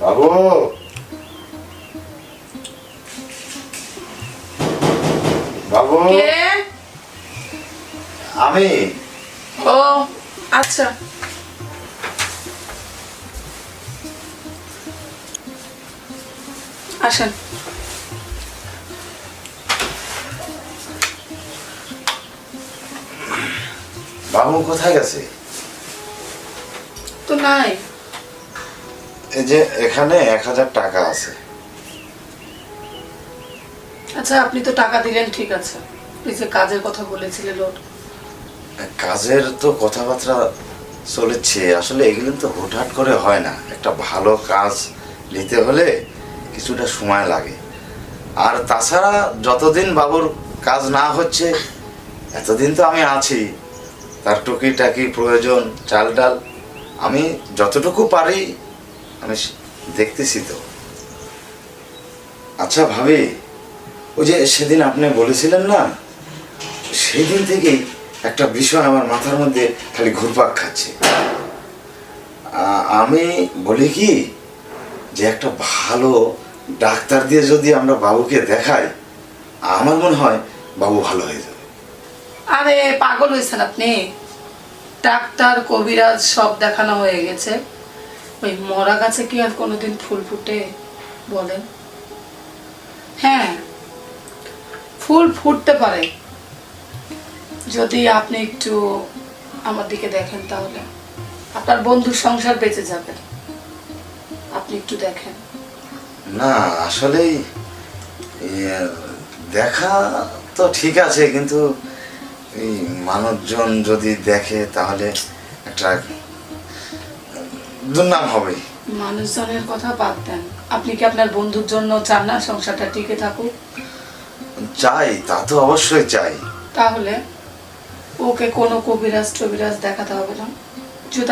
বাবু, বাবু, কে? আমি। ও আচ্ছা, আসেন। বাবু কোথায় গেছে? তো নাই। এই যে এখানে 1000 টাকা আছে। আচ্ছা, আপনি তো টাকা দিলেন, ঠিক আছে। এই যে কাজের কথা বলেছিলেন, ওর কাজের তো কথাবার্তা চলেছে, আসলে এগুলো তো হুটহাট করে হয় না। একটা ভালো কাজ নিতে হলে কিছুটা সময় লাগে। আর তাছাড়া যতদিন বাবুর কাজ না হচ্ছে এতদিন তো আমি আছি। তার টুকিটাকি প্রয়োজন, চাল ডাল আমি যতটুকু পারি আমি দেখতেছি তো। আচ্ছা ভাবি, ওই যে সেদিন আপনি বলেছিলেন না, সেদিন থেকেই একটা বিষয় আমার মাথার মধ্যে খালি ঘুরপাক খাচ্ছে। আমি বলি কি, যে একটা ভালো ডাক্তার দিয়ে যদি আমরা বাবুকে দেখাই, আমার মনে হয় বাবু ভালো হয়ে যাবে। আরে পাগল হয়েছেন আপনি? ডাক্তার কবিরাজ সব দেখানো হয়ে গেছে। ওই মরা গাছে কি আর কোনোদিন ফুল ফুটে বলেন? হ্যাঁ, ফুল ফুটতে পারে যদি আপনি একটু আমার দিকে দেখেন, তাহলে আপনার বন্ধুর সংসার বেঁচে যাবে। আপনি একটু দেখেন। না আসলেই ইয়ে, দেখা তো ঠিক আছে, কিন্তু এই মানুষজন যদি দেখে তাহলে একটা দুর্নাম হবে। মানুষজনের কথা বাদ দেন, আপনি কি আপনার বন্ধুর জন্য চান না সংসারটা টিকে থাকুক? চাই, তা তো অবশ্যই চাই। তাহলে ওকে কোনো কবিরাজ টবিরাজ দেখাতে হবে না। যদি